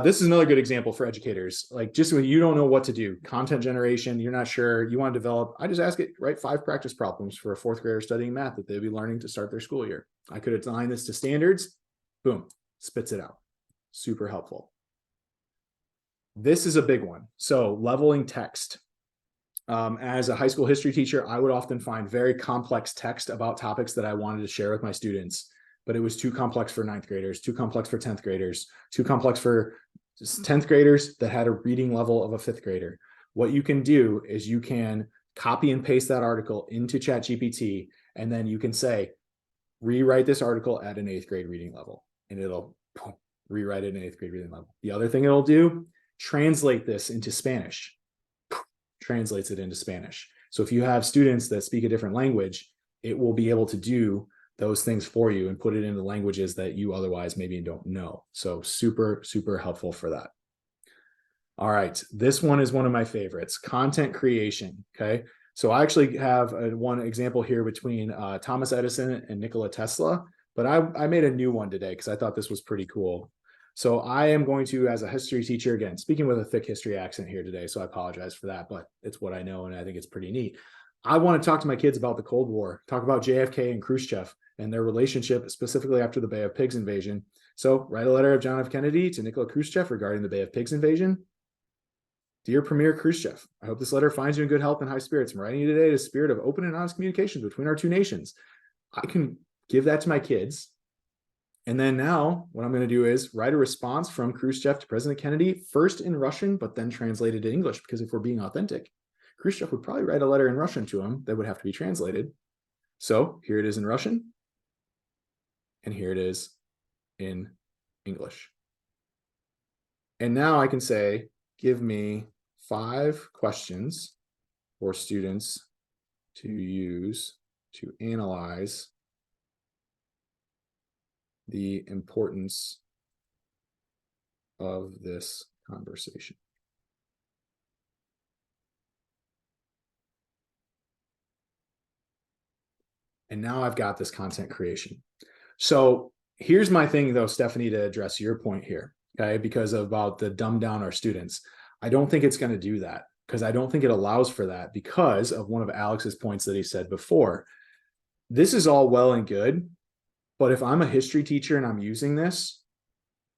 This is another good example for educators. Like just when you don't know what to do, content generation, you're not sure, you want to develop, I just ask it, write 5 practice problems for a 4th grader studying math that they'll be learning to start their school year. I could assign this to standards, boom, spits it out. Super helpful. This is a big one. So leveling text. As a high school history teacher, I would often find very complex text about topics that I wanted to share with my students, but it was too complex for 9th graders, too complex for 10th graders, too complex for 10th graders that had a reading level of a 5th grader. What you can do is you can copy and paste that article into ChatGPT, and then you can say, rewrite this article at an 8th grade reading level, and it'll rewrite it at an 8th grade reading level. The other thing it'll do, translate this into Spanish, translates it into Spanish. So if you have students that speak a different language, it will be able to do those things for you and put it into languages that you otherwise maybe don't know. So super, super helpful for that. All right. This one is one of my favorites, content creation. Okay. So I actually have one example here between Thomas Edison and Nikola Tesla, but I made a new one today because I thought this was pretty cool. So I am going to, as a history teacher, again, speaking with a thick history accent here today, so I apologize for that, but it's what I know and I think it's pretty neat. I want to talk to my kids about the Cold War, talk about JFK and Khrushchev and their relationship, specifically after the Bay of Pigs invasion. So write a letter of John F. Kennedy to Nikola Khrushchev regarding the Bay of Pigs invasion. Dear Premier Khrushchev, I hope this letter finds you in good health and high spirits. I'm writing you today in a spirit of open and honest communications between our two nations. I can give that to my kids. And then now what I'm going to do is write a response from Khrushchev to President Kennedy, first in Russian, but then translated to English, because if we're being authentic, Khrushchev would probably write a letter in Russian to him that would have to be translated. So here it is in Russian, and here it is in English. And now I can say, give me 5 questions for students to use to analyze the importance of this conversation. And now I've got this content creation. So here's my thing though, Stephanie, to address your point here, okay? Because about the dumb down our students. I don't think it's going to do that, because I don't think it allows for that, because of one of Alex's points that he said before. This is all well and good, but if I'm a history teacher and I'm using this,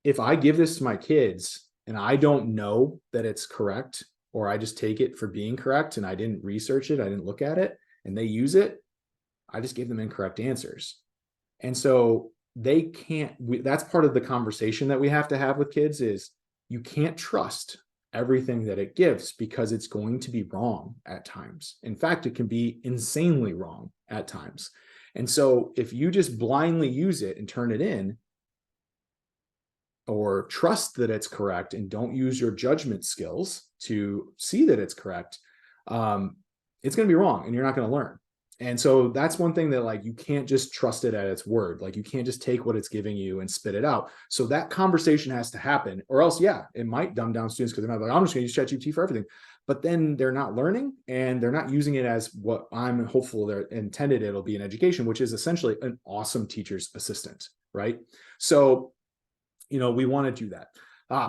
if I give this to my kids and I don't know that it's correct, or I just take it for being correct and I didn't research it, I didn't look at it, and they use it, I just gave them incorrect answers. And so they can't, that's part of the conversation that we have to have with kids, is you can't trust everything that it gives, because it's going to be wrong at times. In fact, it can be insanely wrong at times. And so if you just blindly use it and turn it in, or trust that it's correct and don't use your judgment skills to see that it's correct, it's going to be wrong and you're not going to learn. And so that's one thing that, like, you can't just trust it at its word. Like, you can't just take what it's giving you and spit it out. So that conversation has to happen, or else, yeah, it might dumb down students, because they're not like, I'm just going to use ChatGPT for everything. But then they're not learning, and they're not using it as what I'm hopeful they're intended it'll be in education, which is essentially an awesome teacher's assistant, right? So, we want to do that.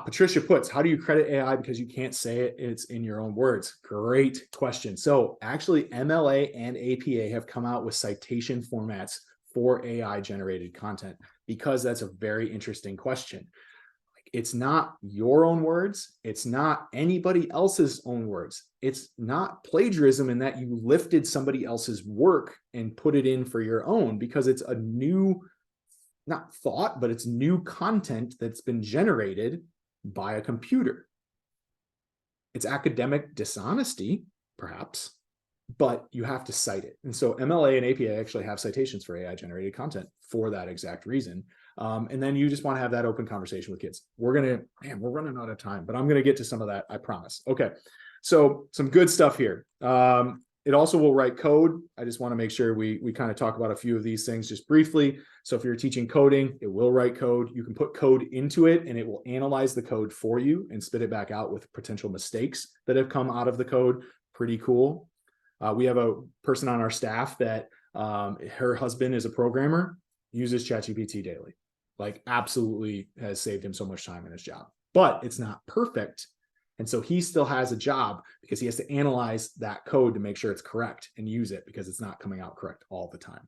Patricia puts, how do you credit AI because you can't say it? It's in your own words. Great question. So actually, MLA and APA have come out with citation formats for AI generated content, because that's a very interesting question. It's not your own words. It's not anybody else's own words. It's not plagiarism in that you lifted somebody else's work and put it in for your own, because it's a new, not thought, but it's new content that's been generated by a computer. It's academic dishonesty, perhaps, but you have to cite it. And so MLA and APA actually have citations for AI generated content for that exact reason. And then you just want to have that open conversation with kids. We're running out of time, but I'm going to get to some of that, I promise. Okay. So some good stuff here. It also will write code. I just want to make sure we kind of talk about a few of these things just briefly. So if you're teaching coding, it will write code. You can put code into it and it will analyze the code for you and spit it back out with potential mistakes that have come out of the code. Pretty cool. We have a person on our staff that her husband is a programmer, uses ChatGPT daily. Like, absolutely has saved him so much time in his job, but it's not perfect. And so he still has a job because he has to analyze that code to make sure it's correct and use it, because it's not coming out correct all the time.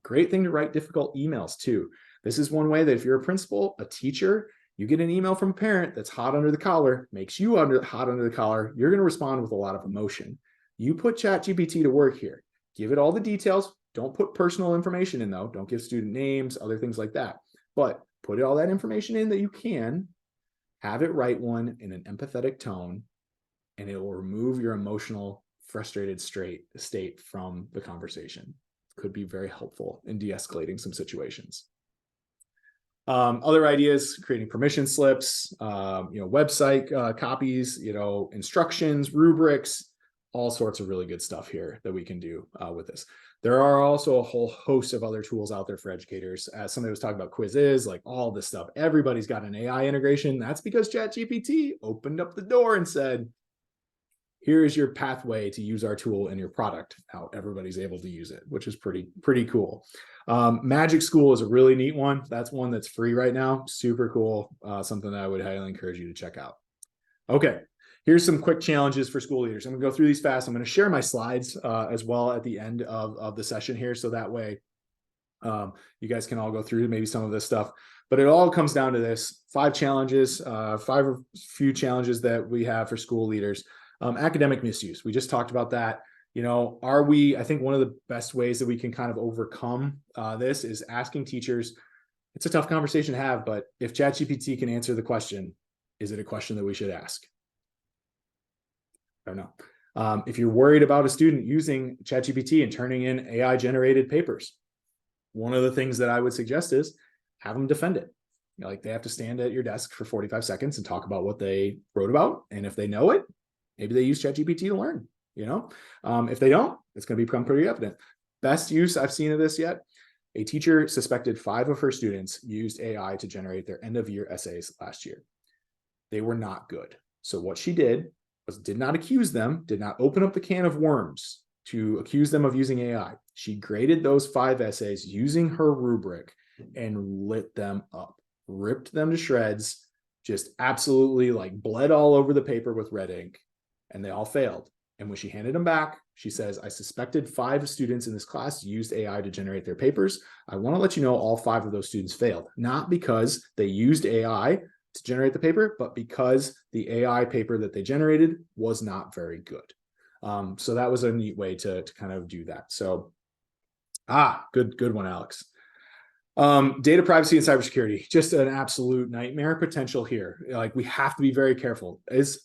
Great thing to write difficult emails too. This is one way that if you're a principal, a teacher, you get an email from a parent that's hot under the collar, makes you hot under the collar, you're going to respond with a lot of emotion. You put ChatGPT to work here. Give it all the details. Don't put personal information in, though. Don't give student names, other things like that. But put all that information in that you can. Have it write one in an empathetic tone, and it will remove your emotional, frustrated state from the conversation. Could be very helpful in de-escalating some situations. Other ideas: creating permission slips, website copies, instructions, rubrics, all sorts of really good stuff here that we can do with this. There are also a whole host of other tools out there for educators. As somebody was talking about quizzes, like all this stuff. Everybody's got an AI integration. That's because ChatGPT opened up the door and said, here is your pathway to use our tool in your product. Now everybody's able to use it, which is pretty cool. Magic School is a really neat one. That's one that's free right now. Super cool. Something that I would highly encourage you to check out. Okay. here's some quick challenges for school leaders. I'm gonna go through these fast. I'm gonna share my slides as well at the end of the session here. So that way you guys can all go through maybe some of this stuff, but it all comes down to this: 5 challenges, 5 or few challenges that we have for school leaders. Academic misuse. We just talked about that. You know, I think one of the best ways that we can kind of overcome this is asking teachers. It's a tough conversation to have, but if ChatGPT can answer the question, is it a question that we should ask? I don't know. If you're worried about a student using ChatGPT and turning in AI generated papers, one of the things that I would suggest is have them defend it. You know, like they have to stand at your desk for 45 seconds and talk about what they wrote about. And if they know it, maybe they use ChatGPT to learn, you know. If they don't, it's going to become pretty evident. Best use I've seen of this yet: a teacher suspected 5 of her students used AI to generate their end of year essays last year. They were not good. So what she did was did not accuse them, did not open up the can of worms to accuse them of using AI. She graded those 5 essays using her rubric and lit them up, ripped them to shreds, just absolutely like bled all over the paper with red ink, and they all failed. And when she handed them back, she says, I suspected 5 students in this class used AI to generate their papers. I want to let you know all 5 of those students failed, not because they used AI to generate the paper, but because the AI paper that they generated was not very good. So that was a neat way to kind of do that. So, good one, Alex. Data privacy and cybersecurity, just an absolute nightmare potential here. Like, we have to be very careful.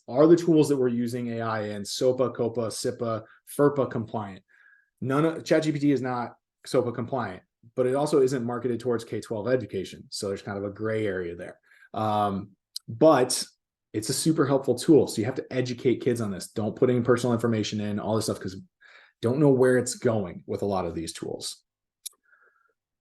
Are the tools that we're using AI in SOPA, COPA, SIPA, FERPA compliant? ChatGPT is not SOPA compliant, but it also isn't marketed towards K-12 education. So there's kind of a gray area there. But it's a super helpful tool. So you have to educate kids on this. Don't put any personal information in, all this stuff, because don't know where it's going with a lot of these tools.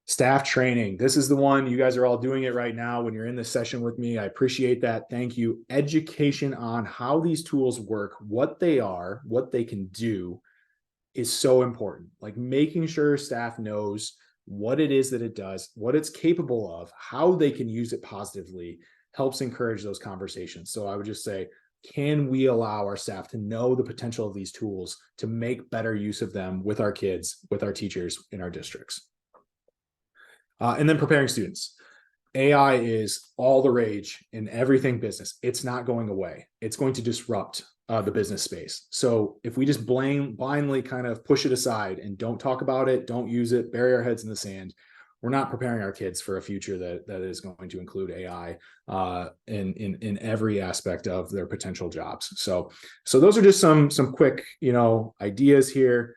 Staff training. This is the one. You guys are all doing it right now when you're in this session with me. I appreciate that. Thank you. Education on how these tools work, what they are, what they can do is so important. Like making sure staff knows what it is that it does, what it's capable of, how they can use it positively, helps encourage those conversations. So I would just say, can we allow our staff to know the potential of these tools to make better use of them with our kids, with our teachers in our districts? And then preparing students. AI is all the rage in everything business. It's not going away. It's going to disrupt the business space. So if we just blindly kind of push it aside and don't talk about it, don't use it, bury our heads in the sand, we're not preparing our kids for a future that is going to include AI in every aspect of their potential jobs. So those are just some quick, ideas here.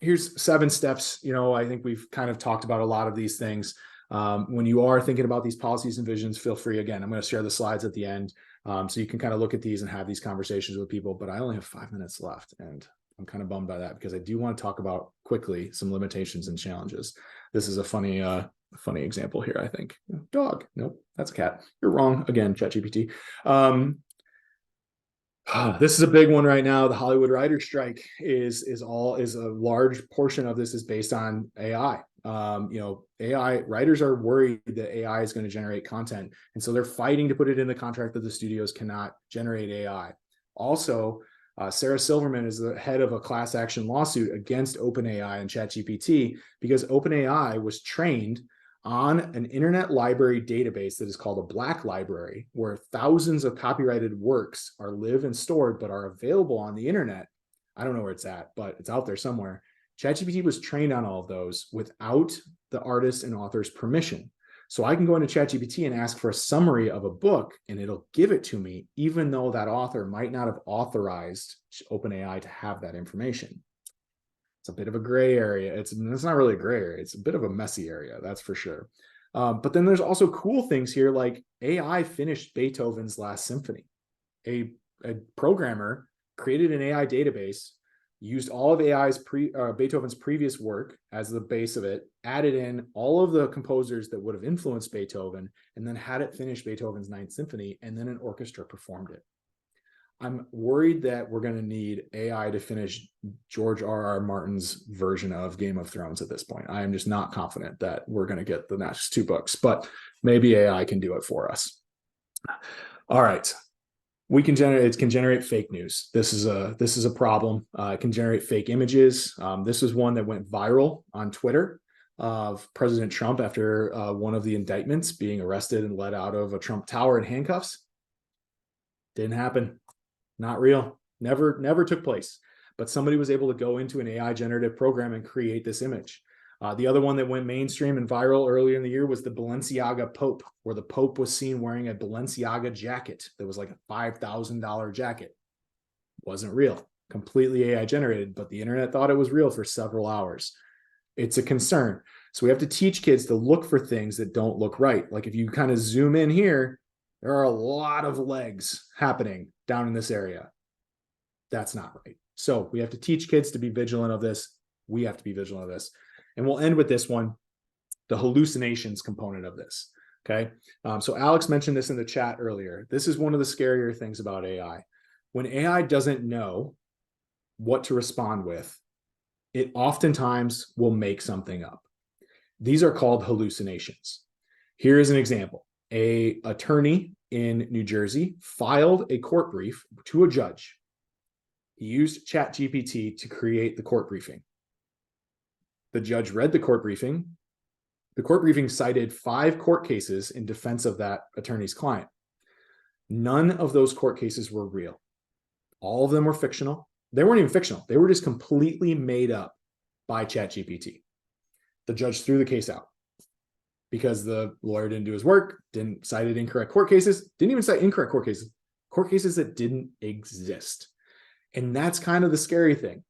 Here's 7 steps. I think we've kind of talked about a lot of these things. When you are thinking about these policies and visions, feel free. Again, I'm going to share the slides at the end, so you can kind of look at these and have these conversations with people. But I only have 5 minutes left, and I'm kind of bummed by that because I do want to talk about quickly some limitations and challenges. This is a funny example here, I think. Dog. Nope, that's a cat. You're wrong again, ChatGPT. This is a big one right now. The Hollywood writer's strike is a large portion of this is based on AI. AI writers are worried that AI is going to generate content, and so they're fighting to put it in the contract that the studios cannot generate AI. Also, Sarah Silverman is the head of a class action lawsuit against OpenAI and ChatGPT because OpenAI was trained on an internet library database that is called a black library, where thousands of copyrighted works live and stored, but are available on the internet. I don't know where it's at, but it's out there somewhere. ChatGPT was trained on all of those without the artist and author's permission. So I can go into ChatGPT and ask for a summary of a book, and it'll give it to me, even though that author might not have authorized OpenAI to have that information. It's a bit of a gray area. It's not really a gray area. It's a bit of a messy area, that's for sure. But then there's also cool things here, like AI finished Beethoven's Last Symphony. A programmer created an AI database, used all of Beethoven's previous work as the base of it, added in all of the composers that would have influenced Beethoven, and then had it finish Beethoven's Ninth Symphony, and then an orchestra performed it. I'm worried that we're going to need AI to finish George R.R. Martin's version of Game of Thrones at this point. I am just not confident that we're going to get the next 2 books, but maybe AI can do it for us. All right. It can generate fake news. This is a problem. It can generate fake images. This was one that went viral on Twitter of President Trump after one of the indictments being arrested and led out of a Trump Tower in handcuffs. Didn't happen. Not real. Never took place. But somebody was able to go into an AI generative program and create this image. The other one that went mainstream and viral earlier in the year was the Balenciaga Pope, where the Pope was seen wearing a Balenciaga jacket that was like a $5,000 jacket. Wasn't real, completely AI generated, but the internet thought it was real for several hours. It's a concern. So we have to teach kids to look for things that don't look right. Like if you kind of zoom in here, there are a lot of legs happening down in this area. That's not right. So we have to teach kids to be vigilant of this. We have to be vigilant of this. And we'll end with this one, the hallucinations component of this. Okay. So Alex mentioned this in the chat earlier. This is one of the scarier things about AI. When AI doesn't know what to respond with, it oftentimes will make something up. These are called hallucinations. Here is an example. An attorney in New Jersey filed a court brief to a judge. He used ChatGPT to create the court briefing. The judge read the court briefing. The court briefing cited 5 court cases in defense of that attorney's client. None of those court cases were real. All of them were fictional. They weren't even fictional. They were just completely made up by ChatGPT. The judge threw the case out because the lawyer didn't do his work, didn't cite incorrect court cases, didn't even cite incorrect court cases that didn't exist. And that's kind of the scary thing.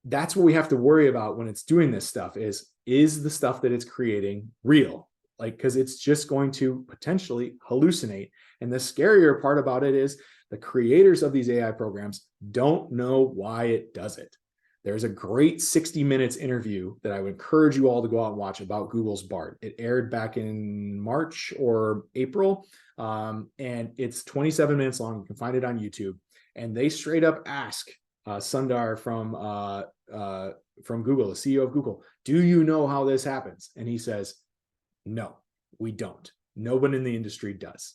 That's what we have to worry about when it's doing this stuff is the stuff that it's creating real? Like, because it's just going to potentially hallucinate. And the scarier part about it is the creators of these AI programs don't know why it does it. There's a great 60 Minutes interview that I would encourage you all to go out and watch about Google's Bard. It aired back in March or April, and it's 27 minutes long. You can find it on YouTube. And they straight up ask Sundar from Google, the CEO of Google, do you know how this happens? And he says, no, we don't. No one in the industry does.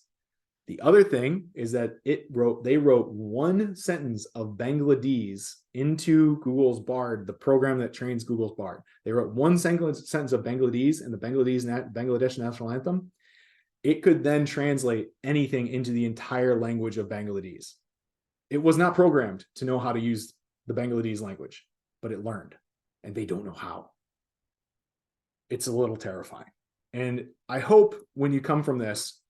The other thing is that they wrote one sentence of Bangladesh into Google's Bard, the program that trains Google's Bard. They wrote one sentence of Bangladesh in the Bangladesh national anthem. It could then translate anything into the entire language of Bangladesh. It was not programmed to know how to use the Bangladesh language, but it learned, and they don't know how. It's a little terrifying. And I hope when you come from this,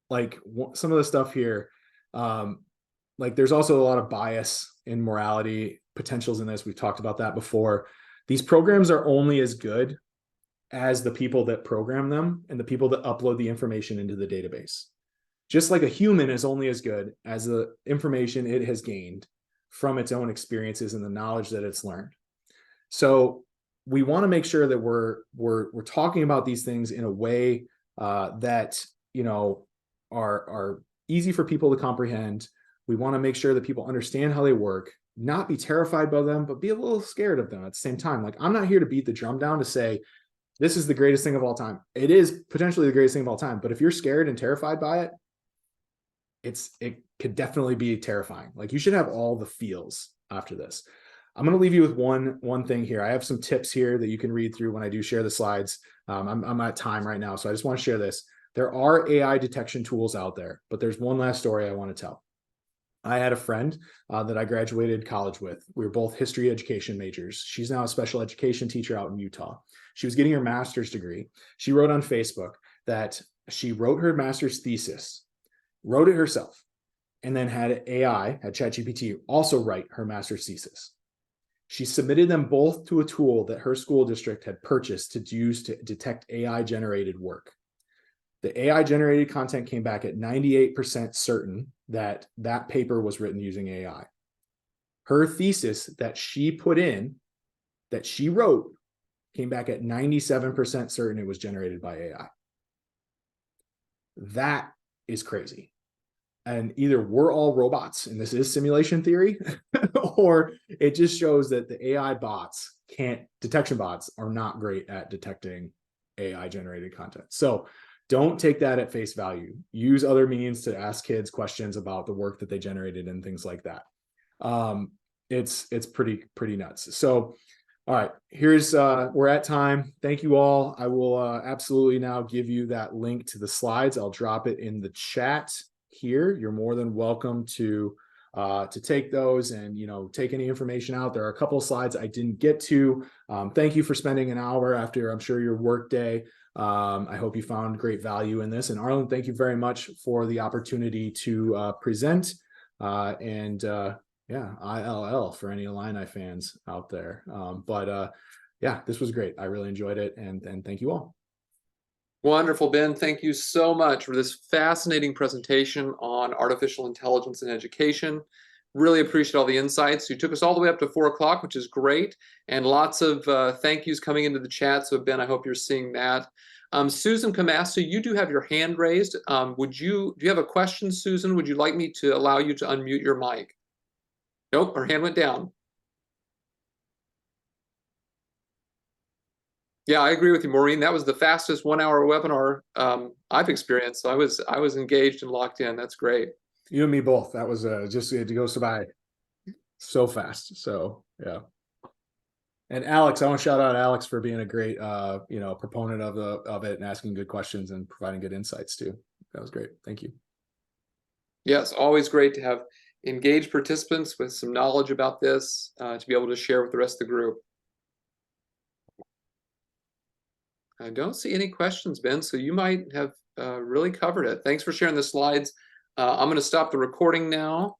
like some of the stuff here, like there's also a lot of bias in morality potentials in this. We've talked about that before. These programs are only as good as the people that program them and the people that upload the information into the database. Just like a human is only as good as the information it has gained from its own experiences and the knowledge that it's learned. So we want to make sure that we're talking about these things in a way that, you know, are easy for people to comprehend. We want to make sure that people understand how they work, not be terrified by them, but be a little scared of them at the same time. Like, I'm not here to beat the drum down to say this is the greatest thing of all time. It is potentially the greatest thing of all time, but if you're scared and terrified by it, it could definitely be terrifying. Like, you should have all the feels after this. I'm going to leave you with one thing here. I have some tips here that you can read through when I do share the slides. I'm at time right now, so I just want to share this. There are AI detection tools out there, but there's one last story I want to tell. I had a friend that I graduated college with. We were both history education majors. She's now a special education teacher out in Utah. She was getting her master's degree. She wrote on Facebook that she wrote her master's thesis, wrote it herself, and then had ChatGPT also write her master's thesis. She submitted them both to a tool that her school district had purchased to use to detect AI-generated work. The AI-generated content came back at 98% certain that that paper was written using AI. Her thesis that she put in, that she wrote, came back at 97% certain it was generated by AI. That is crazy. And either we're all robots, and this is simulation theory, or it just shows that the AI bots detection bots are not great at detecting AI generated content. So don't take that at face value. Use other means to ask kids questions about the work that they generated and things like that. It's pretty nuts. So, all right, here's we're at time. Thank you all. I will absolutely now give you that link to the slides. I'll drop it in the chat here. You're more than welcome to take those and, you know, take any information out. There are a couple of slides I didn't get to. Thank you for spending an hour after, I'm sure, your work day. I hope you found great value in this. And Arlen, thank you very much for the opportunity to present. Yeah, ILL for any Illini fans out there. Yeah, this was great. I really enjoyed it. And thank you all. Wonderful, Ben. Thank you so much for this fascinating presentation on artificial intelligence in education. Really appreciate all the insights. You took us all the way up to 4 o'clock, which is great, and lots of thank yous coming into the chat. So Ben, I hope you're seeing that. Susan Camasso, you do have your hand raised. Do you have a question, Susan? Would you like me to allow you to unmute your mic? Nope, her hand went down. Yeah, I agree with you, Maureen. That was the fastest 1-hour webinar I've experienced. So I was engaged and locked in. That's great. You and me both. That was just it goes by so fast. So yeah. And Alex, I want to shout out Alex for being a great you know, proponent of it and asking good questions and providing good insights too. That was great. Thank you. Yes, always great to have engaged participants with some knowledge about this to be able to share with the rest of the group. I don't see any questions, Ben, so you might have really covered it. Thanks for sharing the slides. I'm going to stop the recording now.